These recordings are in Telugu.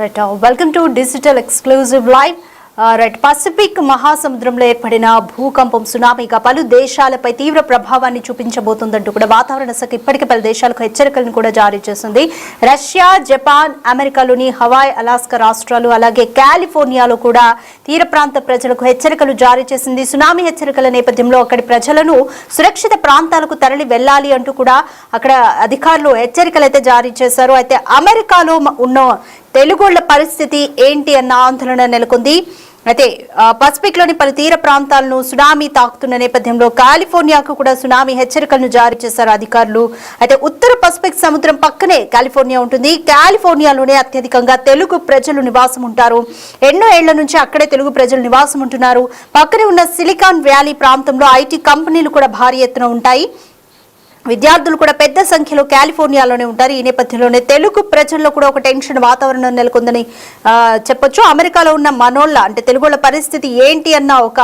Right, welcome to Digital Exclusive Live. Right Pacific మహాసముద్రంలో ఏర్పడిన భూకంపం సునామీగా పలు దేశాలపై తీవ్ర ప్రభావాన్ని చూపించబోతుందంటూ కూడా వాతావరణ శాఖ ఇప్పటికే పలు దేశాలకు హెచ్చరికలను కూడా జారీ చేసింది. రష్యా, జపాన్, అమెరికాలోని హవాయ్, అలాస్కా రాష్ట్రాలు అలాగే కాలిఫోర్నియాలో కూడా తీర ప్రాంత ప్రజలకు హెచ్చరికలు జారీ చేసింది. సునామీ హెచ్చరికల నేపథ్యంలో అక్కడి ప్రజలను సురక్షిత ప్రాంతాలకు తరలి వెళ్లాలి అంటూ కూడా అక్కడ అధికారులు హెచ్చరికలు అయితే జారీ చేశారు. అయితే అమెరికాలో ఉన్న తెలుగోళ్ల పరిస్థితి ఏంటి అన్న ఆందోళన నెలకొంది. అయితే పసిఫిక్ లోని పలు తీర ప్రాంతాలను సునామీ తాకుతున్న నేపథ్యంలో కాలిఫోర్నియాకు కూడా సునామీ హెచ్చరికలను జారీ చేశారు అధికారులు. అయితే ఉత్తర పసిఫిక్ సముద్రం పక్కనే కాలిఫోర్నియా ఉంటుంది. కాలిఫోర్నియాలోనే అత్యధికంగా తెలుగు ప్రజలు నివాసం ఉంటారు. ఎన్నో ఏళ్ల నుంచి అక్కడే తెలుగు ప్రజలు నివాసం ఉంటున్నారు. పక్కనే ఉన్న సిలికాన్ వ్యాలీ ప్రాంతంలో ఐటీ కంపెనీలు కూడా భారీ ఎత్తున ఉంటాయి. విద్యార్థులు కూడా పెద్ద సంఖ్యలో కాలిఫోర్నియాలోనే ఉంటారు. ఈ నేపథ్యంలోనే తెలుగు ప్రజల్లో కూడా ఒక టెన్షన్ వాతావరణం నెలకొందని చెప్పొచ్చు. అమెరికాలో ఉన్న మనోళ్ళ అంటే తెలుగుల పరిస్థితి ఏంటి అన్న ఒక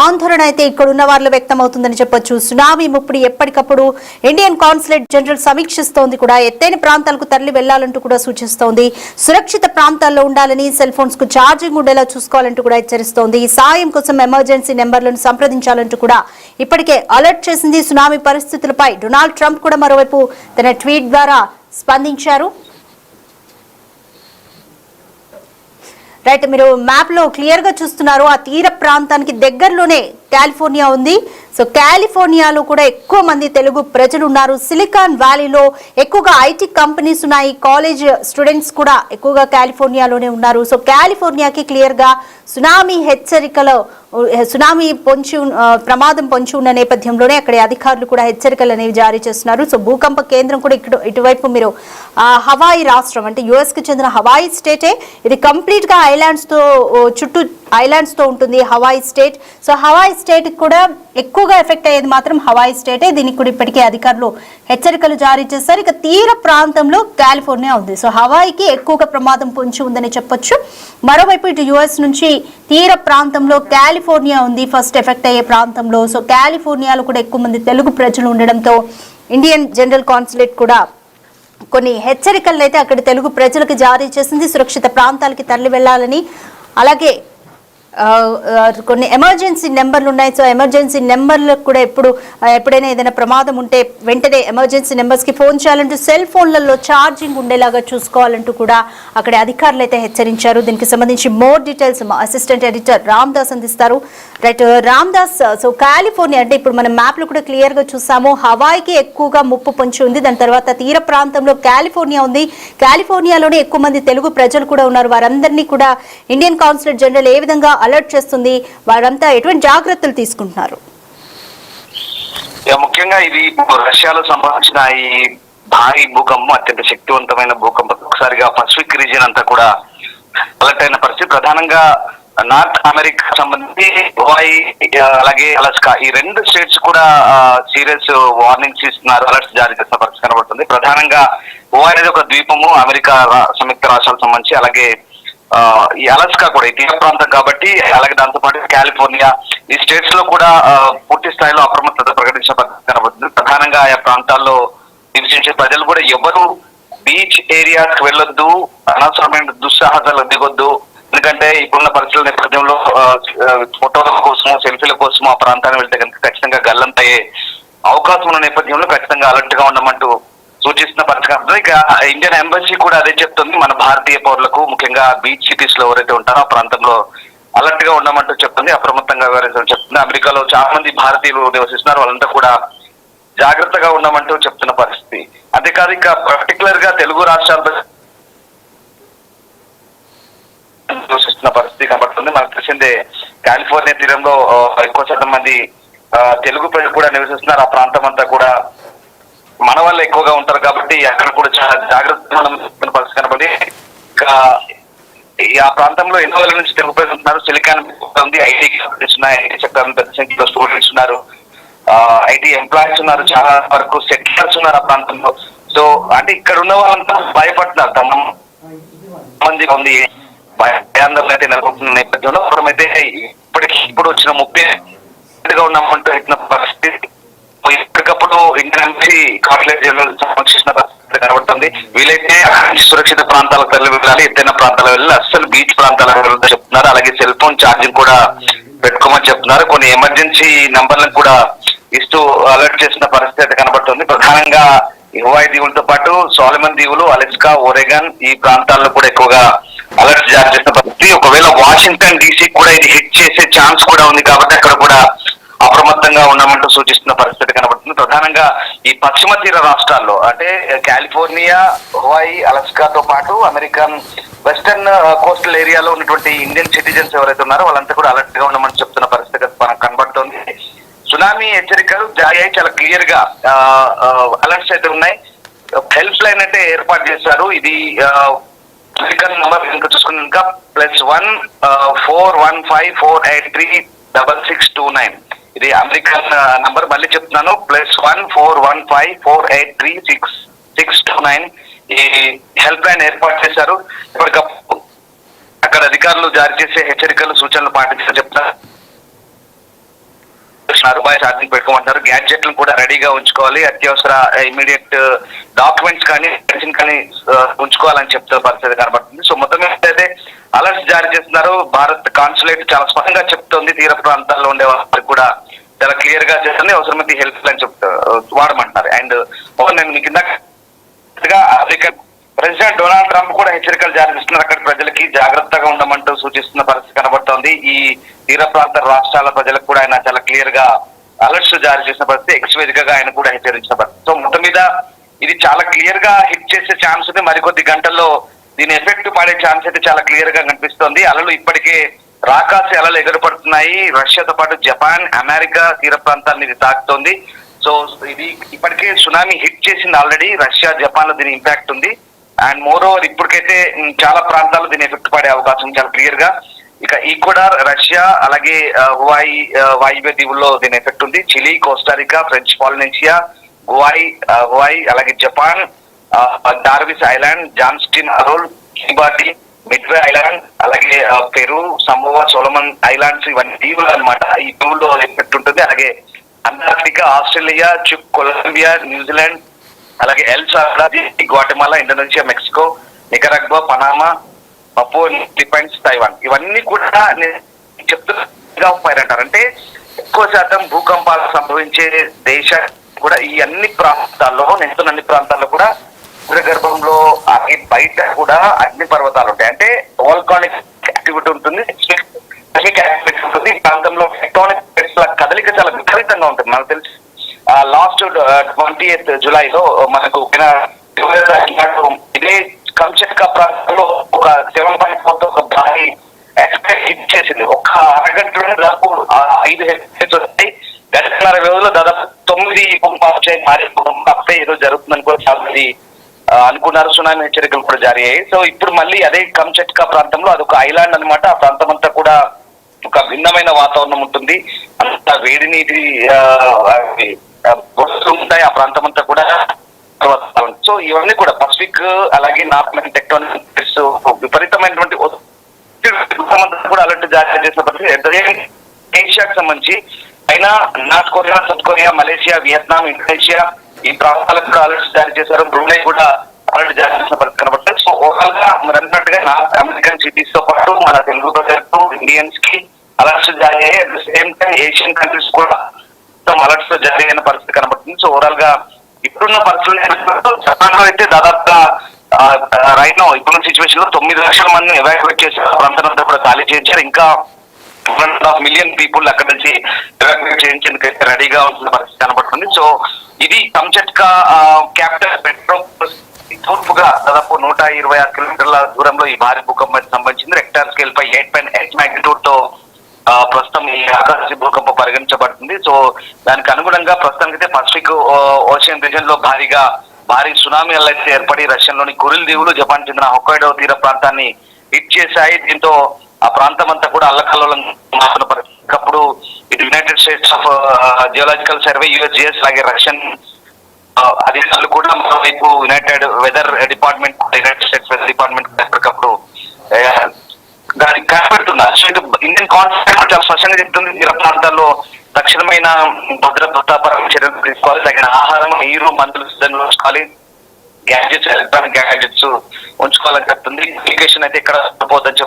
ఆందోళన అయితే ఇక్కడ ఉన్న వారిలో వ్యక్తం అవుతుందని చెప్పొచ్చు. సునామీ ముప్పుడు ఎప్పటికప్పుడు ఇండియన్ కాన్సులేట్ జనరల్ సమీక్షిస్తోంది కూడా. ఎత్తైన ప్రాంతాలకు తరలి వెళ్లాలంటూ కూడా సూచిస్తోంది. సురక్షిత ప్రాంతాల్లో ఉండాలని, సెల్ ఫోన్స్ కు ఛార్జింగ్ ఉండేలా చూసుకోవాలంటూ కూడా హెచ్చరిస్తోంది. ఈ సాయం కోసం ఎమర్జెన్సీ నెంబర్లను సంప్రదించాలంటూ కూడా ఇప్పటికే అలర్ట్ చేసింది. సునామీ పరిస్థితులపై డొనాల్డ్ ట్రంప్ కూడా మరోవైపు తన ట్వీట్ ద్వారా స్పందించారు. రైట్, మీరు మ్యాప్ లో క్లియర్ గా చూస్తున్నారు. ఆ తీర ప్రాంతానికి దగ్గరలోనే కాలిఫోర్నియా ఉంది. సో కాలిఫోర్నియాలో కూడా ఎక్కువ మంది తెలుగు ప్రజలు ఉన్నారు. సిలికాన్ వ్యాలీలో ఎక్కువగా ఐటీ కంపెనీస్ ఉన్నాయి. కాలేజ్ స్టూడెంట్స్ కూడా ఎక్కువగా కాలిఫోర్నియాలోనే ఉన్నారు. సో కాలిఫోర్నియాకి క్లియర్ గా సునామీ హెచ్చరికలో సునామీ ప్రమాదం పొంచి ఉన్న నేపథ్యంలోనే అక్కడ అధికారులు కూడా హెచ్చరికలు అనేవి జారీ చేస్తున్నారు. సో భూకంప కేంద్రం కూడా ఇటువైపు మీరు హవాయి రాష్ట్రం అంటే యుఎస్ కి చెందిన హవాయి స్టేటే. ఇది కంప్లీట్ గా ఐలాండ్స్ తో చుట్టూ ఐలాండ్స్ తో ఉంటుంది Hawaii state. So Hawaii state కూడా ఎక్కువగా ఎఫెక్ట్ అయ్యేది మాత్రం హవాయి స్టేటే. దీనికి కూడా ఇప్పటికే అధికారులు హెచ్చరికలు జారీ చేశారు. ఇక తీర ప్రాంతంలో కాలిఫోర్నియా ఉంది. సో హవాయికి ఎక్కువగా ప్రమాదం పొంచి ఉందని చెప్పొచ్చు. మరోవైపు ఇటు యుఎస్ నుంచి తీర ప్రాంతంలో కాలిఫోర్నియా ఉంది ఫస్ట్ ఎఫెక్ట్ అయ్యే ప్రాంతంలో. సో కాలిఫోర్నియాలో కూడా ఎక్కువ మంది తెలుగు ప్రజలు ఉండడంతో ఇండియన్ జనరల్ కాన్సులేట్ కూడా కొన్ని హెచ్చరికలు అయితే అక్కడ తెలుగు ప్రజలకు జారీ చేసింది. సురక్షిత ప్రాంతాలకి తరలి వెళ్లాలని, అలాగే కొన్ని ఎమర్జెన్సీ నెంబర్లు ఉన్నాయి. సో ఎమర్జెన్సీ నెంబర్లకు కూడా ఎప్పుడైనా ఏదైనా ప్రమాదం ఉంటే వెంటనే ఎమర్జెన్సీ నెంబర్స్ కి ఫోన్ చేయాలంటూ సెల్ ఫోన్లలో ఛార్జింగ్ ఉండేలాగా చూసుకోవాలంటూ కూడా అక్కడ అధికారులు అయితే హెచ్చరించారు. దీనికి సంబంధించి మోర్ డీటెయిల్స్ మా అసిస్టెంట్ ఎడిటర్ రామ్ దాస్ అందిస్తారు. Right Ram Das, so California అంటే ఇప్పుడు మనం మ్యాప్ లో కూడా క్లియర్ గా చూసాము. హవాయికి ఎక్కువగా ముప్పు పొంచి ఉంది. దాని తర్వాత తీర ప్రాంతంలో కాలిఫోర్నియా ఉంది. కాలిఫోర్నియాలోనే ఎక్కువ మంది తెలుగు ప్రజలు కూడా ఉన్నారు. వారందరినీ కూడా ఇండియన్ కాన్సులేట్ జనరల్ ఏ విధంగా అలర్ట్ చేస్తుంది, వారంతా ఎటువంటి జాగ్రత్తలు తీసుకుంటున్నారు? ముఖ్యంగా ఇది రష్యాలో సంబంధించిన ఈ భారీ భూకంపం, అత్యంత శక్తివంతమైన భూకంపం. ఒకసారిగా పసిఫిక్ రీజియన్ అంతా కూడా అలర్ట్ అయిన పరిస్థితి. ప్రధానంగా నార్త్ అమెరికా సంబంధించి హవాయి అలాగే అలాస్కా ఈ రెండు స్టేట్స్ కూడా సీరియస్ వార్నింగ్స్ ఇస్తున్నారు, అలర్ట్స్ జారీ చేసిన పరిస్థితి కనబడుతుంది. ప్రధానంగా హవాయి అనేది ఒక ద్వీపము, అమెరికా సంయుక్త రాష్ట్రాలకు సంబంధించి, అలాగే ఈ అలాస్కా కూడా ఈ తీర ప్రాంతం కాబట్టి, అలాగే దాంతో పాటు కాలిఫోర్నియా ఈ స్టేట్స్ లో కూడా పూర్తి స్థాయిలో అప్రమత్తత ప్రకటించిన పరిస్థితి కనబడుతుంది. ప్రధానంగా ఆయా ప్రాంతాల్లో నివసించే ప్రజలు కూడా ఎవరు బీచ్ ఏరియాకి వెళ్ళొద్దు, అనవసరమైన దుస్సాహసాలకు దిగొద్దు. ఎందుకంటే ఇప్పుడున్న పరిస్థితుల నేపథ్యంలో ఫోటోల కోసం, సెల్ఫీల కోసం ఆ ప్రాంతాన్ని వెళ్తే కనుక ఖచ్చితంగా గల్లంతయ్యే అవకాశం ఉన్న నేపథ్యంలో ఖచ్చితంగా అలర్ట్ గా ఉండమంటూ సూచిస్తున్న పరిస్థితి. ఇక ఇండియన్ ఎంబసీ కూడా అదే చెప్తుంది, మన భారతీయ పౌరులకు ముఖ్యంగా బీచ్ సిటీస్ లో ఎవరైతే ఉంటారో ఆ ప్రాంతంలో అలర్ట్ గా ఉండమంటూ చెప్తుంది, అప్రమత్తంగా వ్యవహరించడం చెప్తుంది. అమెరికాలో చాలా మంది భారతీయులు నివసిస్తున్నారు, వాళ్ళంతా కూడా జాగ్రత్తగా ఉండమంటూ చెప్తున్న పరిస్థితి. అంతేకాదు ఇక పర్టికులర్ గా తెలుగు రాష్ట్రాల్లో నివసిస్తున్న పరిస్థితి కనబడుతుంది. మనకు తెలిసిందే కాలిఫోర్నియా తీరంలో ఎక్కువ శాతం మంది తెలుగు ప్రజలు కూడా నివసిస్తున్నారు. ఆ ప్రాంతం అంతా కూడా మన వాళ్ళు ఎక్కువగా ఉంటారు కాబట్టి అక్కడ కూడా చాలా జాగ్రత్తగా పరిస్థితి కనబడి, ఇంకా ఆ ప్రాంతంలో ఎన్నో వేల నుంచి తెలుగు ప్రజలు ఉంటున్నారు. సిలికాన్ ఉంది, ఐటీ కంపెనీస్ ఉన్నాయి, ఐటీ సెక్టర్ పెద్ద సంఖ్యలో స్టూడెంట్స్ ఉన్నారు, ఐటీ ఎంప్లాయీస్ ఉన్నారు, చాలా వరకు సెటిలర్స్ ఉన్నారు ఆ ప్రాంతంలో. సో అంటే ఇక్కడ ఉన్న వాళ్ళంతా భయపడుతున్నారు, తమ మంది ఉంది భయాందోళన అయితే నెలకొంటున్న నేపథ్యంలో మనమైతే ఇప్పుడు వచ్చిన 30 ఉన్నామంటూ పెట్టిన పరిస్థితి ఎప్పటికప్పుడు ఇండియన్ ఎంబసీ కాన్సులేట్ జనరల్ సమీక్షించిన పరిస్థితి కనబడుతుంది. వీలైతే సురక్షిత ప్రాంతాలకు తరలి వెళ్ళాలి, ఎత్తైన ప్రాంతాలకు వెళ్ళాలి, అస్సలు బీచ్ ప్రాంతాలకు వెళ్ళాలని చెప్తున్నారు. అలాగే సెల్ ఫోన్ ఛార్జింగ్ కూడా పెట్టుకోమని చెప్తున్నారు. కొన్ని ఎమర్జెన్సీ నంబర్లను కూడా ఇస్తూ అలర్ట్ చేసిన పరిస్థితి కనబడుతుంది. ప్రధానంగా హవాయి దీవులతో పాటు సోలమన్ దీవులు, అలెస్కా, ఓరెగాన్ ఈ ప్రాంతాల్లో కూడా ఎక్కువగా అలర్ట్ జారీ చేసిన పరిస్థితి. ఒకవేళ వాషింగ్టన్ డీసీ కూడా ఇది హిట్ చేసే ఛాన్స్ కూడా ఉంది కాబట్టి అక్కడ కూడా అప్రమత్తంగా ఉండమంటూ సూచిస్తున్న పరిస్థితి కనబడుతుంది. ప్రధానంగా ఈ పశ్చిమ తీర రాష్ట్రాల్లో అంటే కాలిఫోర్నియా, హవాయి, అలస్కాతో పాటు అమెరికన్ వెస్టర్న్ కోస్టల్ ఏరియాలో ఉన్నటువంటి ఇండియన్ సిటిజన్స్ ఎవరైతే ఉన్నారో వాళ్ళంతా కూడా అలర్ట్ గా ఉండమని చెప్తున్న పరిస్థితి మనకు కనబడుతోంది. సునామీ హెచ్చరికలు జారీ అయ్యి చాలా క్లియర్ గా అలర్ట్స్ అయితే ఉన్నాయి. హెల్ప్ లైన్ అయితే ఏర్పాటు చేశారు. ఇది అమెరికన్ నంబర్ ఇంకా చూసుకున్నాక +1 415 483 6629. ఇది అమెరికన్ నంబర్. మళ్ళీ చెప్తున్నాను, +1 415 483 6629. ఈ హెల్ప్ లైన్ ఏర్పాటు చేశారు. ఇప్పటికప్పుడు అక్కడ అధికారులు జారీ చేసే హెచ్చరికలు, సూచనలు పాటించాలని చెప్తున్నారు. రూపాయి ఛార్జింగ్ పెట్టుకోమంటారు. గ్యాడ్జెట్లను కూడా రెడీగా ఉంచుకోవాలి. అత్యవసర ఇమీడియట్ డాక్యుమెంట్స్ కానీ పెన్షన్ కానీ ఉంచుకోవాలని చెప్తున్న పరిస్థితి కనబడుతుంది. సో మొత్తం అయితే అలర్ట్స్ జారీ చేస్తున్నారు. భారత్ కాన్సులేట్ చాలా స్పష్టంగా చెప్తోంది, తీర ప్రాంతాల్లో ఉండే వారికి కూడా చాలా క్లియర్ గా చేస్తుంది. అవసరమైతే హెల్ప్ లైన్ వాడమంటారు. అండ్ నేను మీకు ఇందాక అమెరికన్ ప్రెసిడెంట్ డొనాల్డ్ ట్రంప్ కూడా హెచ్చరికలు జారీ చేస్తున్నారు. అక్కడ ప్రజలకి జాగ్రత్తగా ఉండమంటూ సూచిస్తున్న పరిస్థితి కనబడుతోంది. ఈ తీర ప్రాంత రాష్ట్రాల ప్రజలకు కూడా ఆయన చాలా క్లియర్ గా అలర్ట్స్ జారీ చేసిన పరిస్థితి, ఎక్స్ వేదికగా ఆయన కూడా హెచ్చరించిన పరిస్థితి. సో మొత్తం మీద ఇది చాలా క్లియర్ గా హిట్ చేసే ఛాన్స్ ఉంది. మరికొద్ది గంటల్లో దీని ఎఫెక్ట్ పడే ఛాన్స్ అయితే చాలా క్లియర్ గా కనిపిస్తోంది. అలలు ఇప్పటికే రాకాసి అలలు ఎగరపడుతున్నాయి. రష్యాతో పాటు జపాన్, అమెరికా తీర ప్రాంతాన్ని ఇది తాకుతోంది. సో ఇది ఇప్పటికే సునామీ హిట్ చేసింది ఆల్రెడీ. రష్యా, జపాన్ లో దీని ఇంపాక్ట్ ఉంది. అండ్ మోర్ ఓవర్ ఇప్పటికైతే చాలా ప్రాంతాల్లో దీని ఎఫెక్ట్ పడే అవకాశం చాలా క్లియర్ గా. ఇక ఈక్వెడార్, రష్యా, అలాగే హవాయి వాయువ్య దీవుల్లో దీని ఎఫెక్ట్ ఉంది. Chile, Costa Rica, French Polynesia, Hawaii, అలాగే Japan, Jarvis island, Johnston Atoll, Kiribati, Midway island, అలాగే పెరు, సమోవా, సోలమన్ ఐలాండ్స్ ఇవన్నీ దీవులు అనమాట. ఈ దీవుల్లో ఎఫెక్ట్ ఉంటుంది. అలాగే అంటార్క్టికా, ఆస్ట్రేలియా, కొలంబియా, న్యూజిలాండ్, అలాగే El Salvador, Guatemala, Indonesia, Mexico, Nicaragua, Panama, Papua New Guinea, Taiwan ఇవన్నీ కూడా చెప్తున్నారు. అంటే ఎక్కువ శాతం భూకంపాలు సంభవించే దేశ కూడా ఈ అన్ని ప్రాంతాల్లో, నెక్స్ట్ అన్ని ప్రాంతాల్లో కూడా గర్భంలో బయట కూడా అగ్ని పర్వతాలు ఉంటాయి. అంటే వాల్కానిక్ యాక్టివిటీ ఉంటుంది, ఉంటుంది. ఈ ప్రాంతంలో టెక్టోనిక్ ప్లేట్స్ ల కదలిక చాలా విపరీతంగా ఉంటుంది. మనకు తెలిసి లాస్ట్ 20th జులైలో మనకు ఇదే కంచట్కా ప్రాంతంలో ఒక 7.4 ఒక భారీ ఎక్స్ప్రెస్ హిట్ చేసింది. ఒక అరగంటలోనే దాదాపు 5 హెక్టర్స్ వస్తాయి. గంటన్నర వ్యవధిలో దాదాపు 9 భూకంపాలు వచ్చాయి. భారీ భూకంపం ఏదో జరుగుతుందని కూడా చాలా మంది అనుకున్నారు. సునామీ హెచ్చరికలు కూడా జారీ అయ్యాయి. సో ఇప్పుడు మళ్ళీ అదే కంచట్కా ప్రాంతంలో అదొక ఐలాండ్ అనమాట. ఆ ప్రాంతం అంతా కూడా ఒక భిన్నమైన వాతావరణం ఉంటుంది. అంత వేడి నీటి ఉంటాయి ఆ ప్రాంతం అంతా కూడా. సో ఇవన్నీ కూడా పసిఫిక్, అలాగే నార్త్ టెక్టోనిక్స్ విపరీతమైనటువంటి కూడా అలర్ట్ జారీ చేసిన పరిస్థితి. ఏషియాకు సంబంధించి అయినా north Korea, south Korea, Malaysia, Vietnam, Indonesia ఈ ప్రాంతాలకు కూడా అలర్ట్స్ జారీ చేశారు. బ్రూనై కూడా అలర్ట్ జారీ చేసిన పరిస్థితి కనబడుతుంది. సో ఓవరాల్ గా మీరు అన్నట్టుగా నార్త్ అమెరికన్ సిటీస్ తో పాటు మన తెలుగు ప్రజలకు, ఇండియన్స్ కి అలర్ట్స్ జారీ అయ్యాయి. At the same time Asian countries కూడా అలర్ట్స్ జారీ అయిన పరిస్థితి కనబడుతుంది. సో ఓవరాల్ గా ఇప్పుడున్న పరిస్థితులు జపాన్ లో అయితే దాదాపుగా రైట్ నో ఇప్పుడున్న సిచ్యువేషన్ లో 9 లక్షల మందిని ఎవాక్యువేట్ చేశారు. ప్రాంతం అంతా కూడా ఖాళీ చేయించారు. ఇంకా 1.5 మిలియన్ పీపుల్ అక్కడ నుంచి ఎవాక్యువేట్ చేయించేందుకు అయితే రెడీగా ఉంటున్న పరిస్థితి కనబడుతుంది. సో ఇది కంచట్కా క్యాపిటల్ మెట్రోపాలిస్ తూర్పుగా దాదాపు 126 కిలోమీటర్ల దూరంలో ఈ భారీ భూకంపానికి సంబంధించింది. రెక్టార్ స్కేల్ పై 8.8 మాగ్నిట్యూడ్ తో ప్రస్తుతం ఈ ఆకాశ భూకంపం పరిగణించబడుతుంది. సో దానికి అనుగుణంగా ప్రస్తుతానికైతే పసిఫిక్ ఓషియన్ రీజన్ లో భారీ సునామీ అయితే ఏర్పడి రష్యాలోని కురిల్ దీవులు, జపాన్ చెందిన హొక్కైడో తీర ప్రాంతాన్ని హిట్ చేశాయి. దీంతో ఆ ప్రాంతం అంతా కూడా అల్లకల్లోలం మారుతున్న పరిస్థితి. అప్పుడు ఇటు United States of Geological Survey, USGS, అలాగే రష్యన్ అధికారులు కూడా మరోవైపు United weather department, United States weather department ఎప్పటికప్పుడు దానికి కనబడుతున్నారు. సో ఇటు ఇండియన్ కాన్సెప్ట్ చాలా స్పష్టంగా చెప్తుంది. తీర ప్రాంతాల్లో తక్షణమైన భద్రతాపరమైన చర్యలు తీసుకోవాలి. తగిన ఆహారం, నీరు, మందులు సిద్ధంగా ఉంచుకోవాలి. గ్యాడ్జెట్స్, ఎలక్ట్రానిక్ గ్యాడ్జెట్స్ ఉంచుకోవాలని చెప్తుంది. కమ్యూనికేషన్ అయితే ఇక్కడ పోతుందని